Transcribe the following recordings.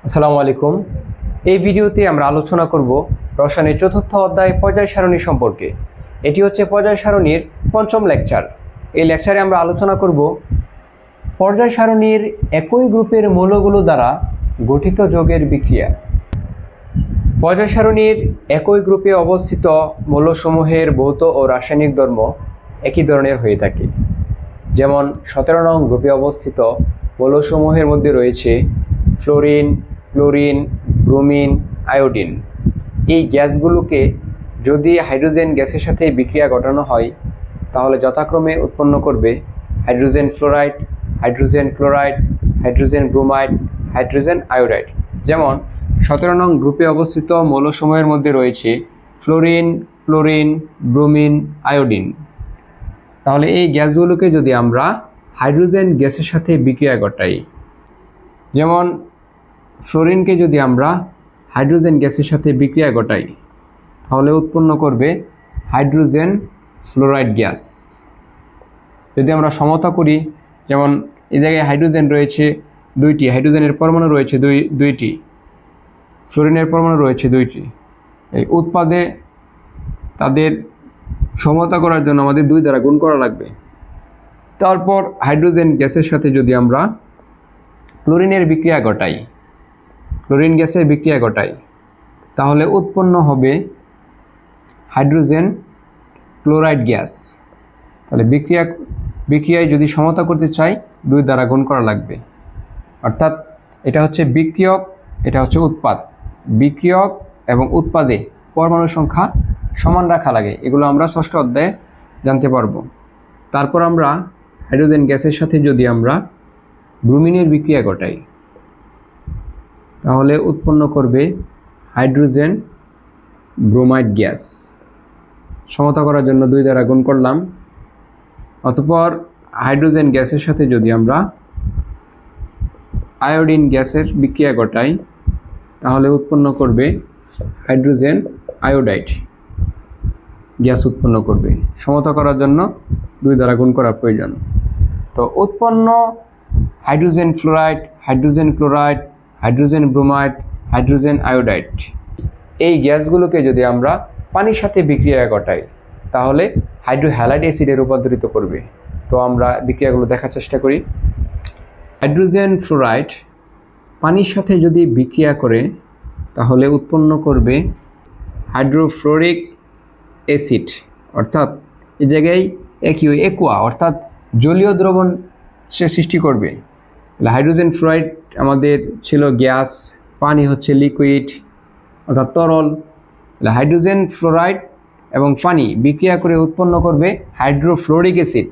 আসসালামু আলাইকুম। এই ভিডিওতে আমরা আলোচনা করব রসায়নের চতুর্থ অধ্যায় পর্যায় সারণী সম্পর্কে। এটি হচ্ছে পর্যায় সারণীর পঞ্চম লেকচার। এই লেকচারে আমরা আলোচনা করব পর্যায় সারণীর একই গ্রুপের মৌলগুলো দ্বারা গঠিত যৌগের বিক্রিয়া। পর্যায় সারণীর একই গ্রুপে অবস্থিত মৌলসমূহের ভৌত ও রাসায়নিক ধর্ম একই ধরনের হয়ে থাকে। যেমন 17 নং গ্রুপে অবস্থিত মৌলসমূহের মধ্যে রয়েছে ফ্লোরিন, ক্লোরিন, ব্রোমিন, আয়োডিন। এই গ্যাসগুলোকে যদি হাইড্রোজেন গ্যাসের সাথে বিক্রিয়া ঘটানো হয় তাহলে যথাক্রমে উৎপন্ন করবে hydrogen fluoride, hydrogen chloride, hydrogen bromide, hydrogen iodide. যেমন 17 নং গ্রুপে অবস্থিত মৌলসমূহের মধ্যে রয়েছে ফ্লোরিন, ক্লোরিন, ব্রোমিন, আয়োডিন। তাহলে এই গ্যাসগুলোকে যদি আমরা হাইড্রোজেন গ্যাসের সাথে বিক্রিয়া ঘটাই, যেমন ফ্লোরিনকে যদি আমরা হাইড্রোজেন গ্যাসের সাথে বিক্রিয়া ঘটাই তাহলে উৎপন্ন করবে হাইড্রোজেন ফ্লোরাইড গ্যাস। যদি আমরা সমতা করি, যেমন এই জায়গায় হাইড্রোজেন রয়েছে দুইটি, হাইড্রোজেনের পরমাণু রয়েছে দুইটি, ফ্লোরিনের পরমাণু রয়েছে দুইটি। এই উৎপাদে তাদের সমতা করার জন্য আমাদের 2 দ্বারা গুণ করা লাগবে। তারপর হাইড্রোজেন গ্যাসের সাথে যদি আমরা ক্লোরিনের বিক্রিয়া ঘটাই, ক্লোরিন গ্যাসের বিক্রিয়া ঘটাই তাহলে উৎপন্ন হবে হাইড্রোজেন ক্লোরাইড গ্যাস। তাহলে বিক্রিয়ায় যদি সমতা করতে চাই 2 দ্বারা গুণ করা লাগবে। অর্থাৎ এটা হচ্ছে বিক্রিয়ক, এটা হচ্ছে উৎপাদ। বিক্রিয়ক এবং উৎপাদে পরমাণু সংখ্যা সমান রাখা লাগে, এগুলো আমরা 6ষ্ঠ অধ্যায়ে জানতে পারবো। তারপর আমরা হাইড্রোজেন গ্যাসের সাথে যদি আমরা ব্রোমিনের বিক্রিয়া ঘটাই তাহলে উৎপন্ন করবে হাইড্রোজেন ব্রোমাইড গ্যাস। সমতা করার জন্য 2 দ্বারা গুণ করলাম। অতঃপর হাইড্রোজেন গ্যাসের সাথে যদি আমরা আয়োডিন গ্যাসের বিক্রিয়া ঘটাই তাহলে উৎপন্ন করবে হাইড্রোজেন আয়োডাইড গ্যাস উৎপন্ন করবে। সমতা করার জন্য 2 দ্বারা গুণ করা প্রয়োজন। তো উৎপন্ন hydrogen fluoride, hydrogen chloride, hydrogen bromide, hydrogen iodide, এই গ্যাসগুলোকে যদি আমরা পানির সাথে বিক্রিয়া ঘটাই তাহলে হাইড্রোহ্যালাইড অ্যাসিডে রূপান্তরিত করবে। তো আমরা বিক্রিয়াগুলো দেখার চেষ্টা করি। হাইড্রোজেন ফ্লোরাইড পানির সাথে যদি বিক্রিয়া করে তাহলে উৎপন্ন করবে হাইড্রোফ্লোরিক অ্যাসিড। অর্থাৎ এই জায়গায় একোয়া অর্থাৎ জলীয় দ্রবণ সে সৃষ্টি করবে। হাইড্রোজেন ফ্লোরাইড আমাদের ছিল গ্যাস, পানি হচ্ছে লিকুইড অর্থাৎ তরল। হাইড্রোজেন ফ্লোরাইড এবং পানি বিক্রিয়া করে উৎপন্ন করবে হাইড্রোফ্লোরিক অ্যাসিড।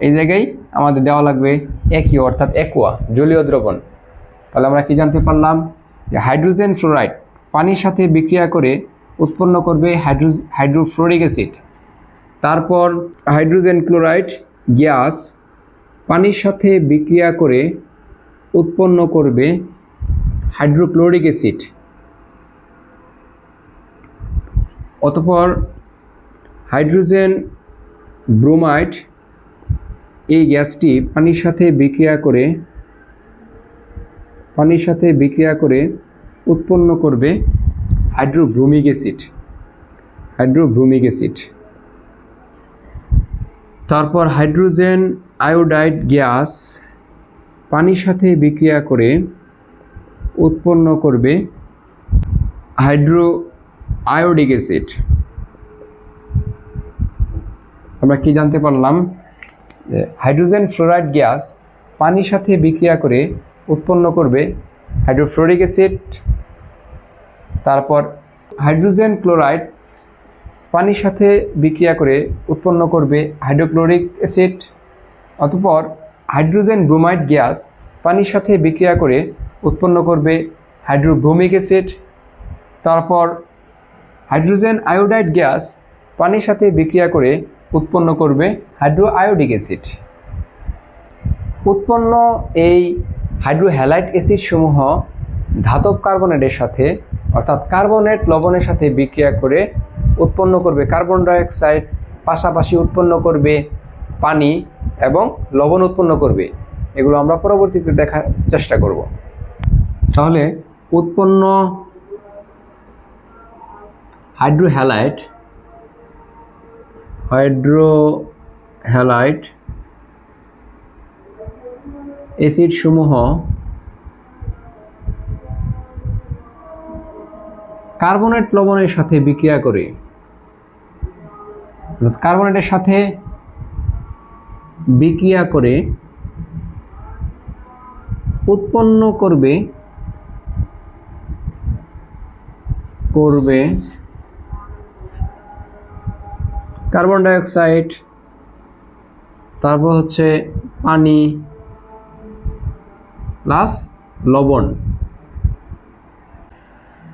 এই জায়গায় আমাদের দেওয়া লাগবে অর্থাৎ একোয়া জলীয় দ্রবণ। তাহলে আমরা কি জানতে পারলাম যে হাইড্রোজেন ফ্লোরাইড পানির সাথে বিক্রিয়া করে উৎপন্ন করবে হাইড্রোফ্লোরিক অ্যাসিড। তারপর হাইড্রোজেন ক্লোরাইড গ্যাস পানির সাথে বিক্রিয়া করে উৎপন্ন করবে হাইড্রোক্লোরিক অ্যাসিড। অতঃপর হাইড্রোজেন ব্রোমাইড এই গ্যাসটি পানির সাথে বিক্রিয়া করে উৎপন্ন করবে হাইড্রোব্রোমিক অ্যাসিড। তারপর হাইড্রোজেন আয়োডাইড গ্যাস পানির সাথে বিক্রিয়া করে উৎপন্ন করবে হাইড্রো আয়োডিক অ্যাসিড। আমরা কি জানতে পারলাম যে হাইড্রোজেন ফ্লোরাইড গ্যাস পানির সাথে বিক্রিয়া করে উৎপন্ন করবে হাইড্রোফ্লোরিক অ্যাসিড। তারপর হাইড্রোজেন ক্লোরাইড পানির সাথে বিক্রিয়া করে উৎপন্ন করবে হাইড্রোক্লোরিক অ্যাসিড। অতঃপর হাইড্রোজেন ব্রোমাইড গ্যাস পানির সাথে বিক্রিয়া করে উৎপন্ন করবে হাইড্রোব্রোমিক অ্যাসিড। তারপর হাইড্রোজেন আয়োডাইড গ্যাস পানির সাথে বিক্রিয়া করে উৎপন্ন করবে হাইড্রো আয়োডিক অ্যাসিড। উৎপন্ন এই হাইড্রোহ্যালাইড অ্যাসিড সমূহ ধাতব কার্বনেটের সাথে অর্থাৎ কার্বনেট লবণের সাথে বিক্রিয়া করে উৎপন্ন করবে কার্বন ডাইঅক্সাইড, পাশাপাশি উৎপন্ন করবে পানি এবং লবণ উৎপন্ন করবে। এগুলো আমরা পরবর্তীতে দেখার চেষ্টা করব। তাহলে উৎপন্ন হাইড্রোহ্যালাইড অ্যাসিড সমূহ কার্বনেট লবণের সাথে বিক্রিয়া করে, কার্বনেটের সাথে বিক্রিয়া করে উৎপন্ন করবে কার্বন ডাইঅক্সাইড, তারপর হচ্ছে পানি প্লাস লবণ।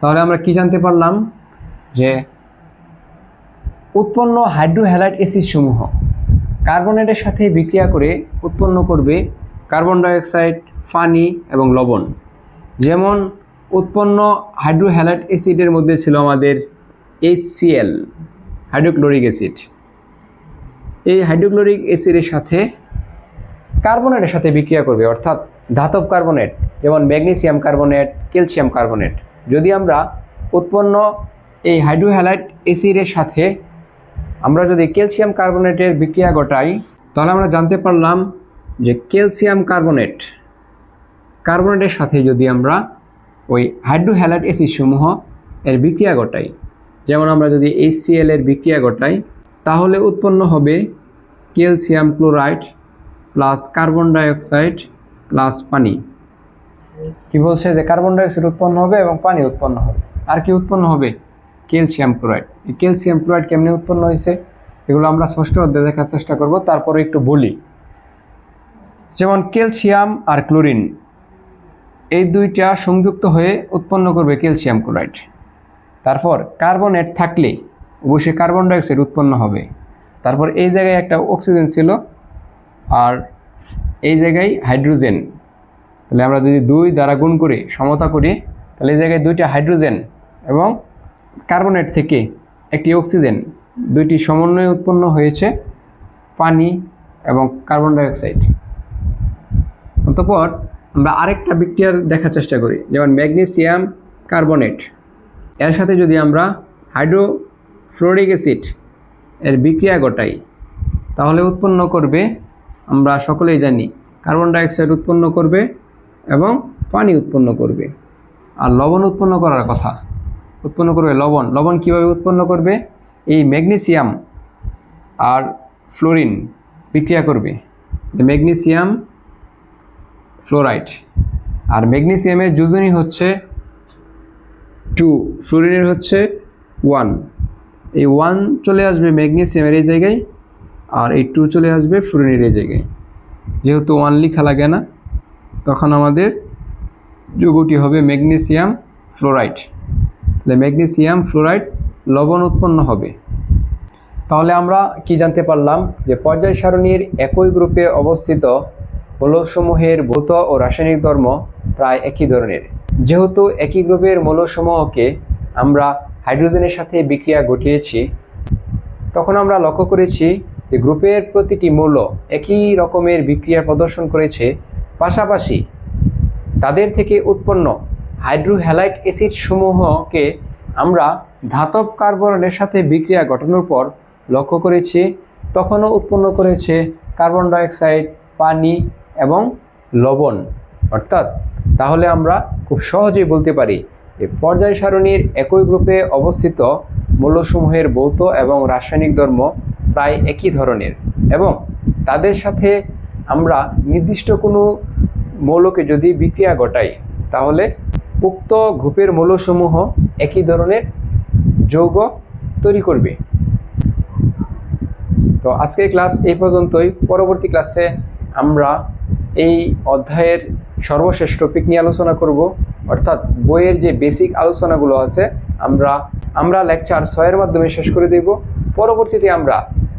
তাহলে আমরা কি জানতে পারলাম যে উৎপন্ন হাইড্রোহ্যালাইড অ্যাসিড সমূহ কার্বনেটের সাথে বিক্রিয়া করে উৎপন্ন করবে কার্বন ডাইঅক্সাইড, পানি এবং লবণ। যেমন উৎপন্ন হাইড্রোহ্যালাইড অ্যাসিডের মধ্যে ছিল আমাদের HCl, হাইড্রোক্লোরিক অ্যাসিড। এই হাইড্রোক্লোরিক অ্যাসিডের সাথে কার্বনেটের সাথে বিক্রিয়া করবে, অর্থাৎ ধাতব কার্বনেট, যেমন ম্যাগনেসিয়াম কার্বনেট, ক্যালসিয়াম কার্বনেট। যদি আমরা উৎপন্ন এই হাইড্রোহ্যালাইড অ্যাসিডের সাথে আমরা যদি ক্যালসিয়াম কার্বনেটের বিক্রিয়া ঘটাই, তাহলে আমরা জানতে পারলাম যে ক্যালসিয়াম কার্বনেটের সাথে যদি আমরা ওই হাইড্রোহ্যালাইড অ্যাসিড সমূহ এর বিক্রিয়া ঘটাই, যেমন আমরা যদি HCl এর বিক্রিয়া ঘটাই, তাহলে উৎপন্ন হবে calcium chloride plus carbon dioxide plus পানি। কি বলছে যে কার্বন ডাইঅক্সাইড উৎপন্ন হবে এবং পানি উৎপন্ন হবে। আর কি উৎপন্ন হবে? Calcium chloride. এই ক্যালসিয়াম ক্লোরাইড কেমনে উৎপন্ন হয়েছে এগুলো আমরা ষষ্ঠ অধ্যায়ে দেখার চেষ্টা করব। তারপরে একটু বলি, যেমন ক্যালসিয়াম আর ক্লোরিন এই দুইটা সংযুক্ত হয়ে উৎপন্ন করবে ক্যালসিয়াম ক্লোরাইড। তারপর কার্বনেট থাকলে অবশ্যই কার্বন ডাইঅক্সাইড উৎপন্ন হবে। তারপর এই জায়গায় একটা অক্সিজেন ছিল আর এই জায়গায় হাইড্রোজেন। তাহলে আমরা যদি 2 দ্বারা গুণ করে সমতা করি, তাহলে এই জায়গায় 2টা হাইড্রোজেন এবং কার্বনেট থেকে একটি অক্সিজেন, দুইটি সমন্বয়ে উৎপন্ন হয়েছে পানি এবং কার্বন ডাইঅক্সাইড। অতঃপর আমরা আরেকটা বিক্রিয়ার দেখার চেষ্টা করি, যেমন ম্যাগনেসিয়াম কার্বনেট এর সাথে যদি আমরা হাইড্রোফ্লোরিক অ্যাসিড এর বিক্রিয়া ঘটাই, তাহলে উৎপন্ন করবে, আমরা সকলেই জানি, কার্বন ডাইঅক্সাইড উৎপন্ন করবে এবং পানি উৎপন্ন করবে। আর লবণ উৎপন্ন করার কথা, উৎপন্ন করবে লবণ। লবণ কীভাবে উৎপন্ন করবে? এই ম্যাগনেসিয়াম আর ফ্লোরিন বিক্রিয়া করবে, ম্যাগনেসিয়াম ফ্লোরাইড। আর ম্যাগনেসিয়ামের যোজনী হচ্ছে 2, ফ্লোরিনের হচ্ছে 1। এই 1 চলে আসবে ম্যাগনেসিয়ামের এই জায়গায় আর এই 2 চলে আসবে ফ্লোরিনের এই জায়গায়। যেহেতু 1 লেখা লাগে না, তখন আমাদের যৌগটি হবে ম্যাগনেসিয়াম ফ্লোরাইড। তাহলে ম্যাগনেসিয়াম ফ্লোরাইড লবণ উৎপন্ন হবে। তাহলে আমরা কি জানতে পারলাম যে পর্যায় সারণীর একই গ্রুপে অবস্থিত মৌলসমূহের ভৌত ও রাসায়নিক ধর্ম প্রায় একই ধরনের। যেহেতু একই গ্রুপের মৌলসমূহকে আমরা হাইড্রোজেনের সাথে বিক্রিয়া ঘটিয়েছি, তখন আমরা লক্ষ্য করেছি যে গ্রুপের প্রতিটি মৌল একই রকমের বিক্রিয়া প্রদর্শন করেছে। পাশাপাশি তাদের থেকে উৎপন্ন হাইড্রোহ্যালাইড অ্যাসিড সমূহকে আমরা ধাতব কার্বনের সাথে বিক্রিয়া ঘটানোর পর লক্ষ্য করেছি তখনও উৎপন্ন করেছে কার্বন ডাইঅক্সাইড, পানি এবং লবণ। অর্থাৎ তাহলে আমরা খুব সহজেই বলতে পারি যে পর্যায় সারণীর একই গ্রুপে অবস্থিত মৌলসমূহের ভৌত এবং রাসায়নিক ধর্ম প্রায় একই ধরনের, এবং তাদের সাথে আমরা নির্দিষ্ট কোনো মৌলকে যদি বিক্রিয়া ঘটাই, তাহলে উক্ত গ্রুপের মৌলসমূহ একই ধরনের যৌগ তৈরি করবে। তো আজকের ক্লাস এই পর্যন্তই। পরবর্তী ক্লাসে আমরা এই অধ্যায়ের সর্বশেষ টপিক নিয়ে আলোচনা করব, অর্থাৎ বইয়ের যে বেসিক আলোচনাগুলো আছে আমরা লেকচার 6 এর মাধ্যমে শেষ করে দেব। পরবর্তীতে আমরা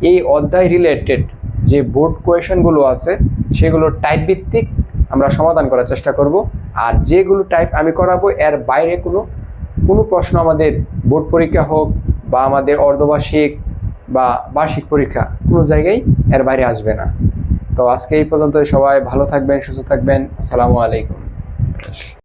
এই অধ্যায় রিলেটেড যে বোর্ড কোয়েশনগুলো আছে সেগুলো টাইপ ভিত্তিক আমরা সমাধান করার চেষ্টা করব। আর যেগুলো টাইপ আমি করাবো এর বাইরে কোনো প্রশ্ন আমাদের বোর্ড পরীক্ষা হোক বা আমাদের অর্ধবার্ষিক বা বার্ষিক পরীক্ষা কোনো জায়গায় এর বাইরে আসবে না। তো আজকে এই পর্যন্ত, সবাই ভালো থাকবেন, সুস্থ থাকবেন। আসসালামু আলাইকুম।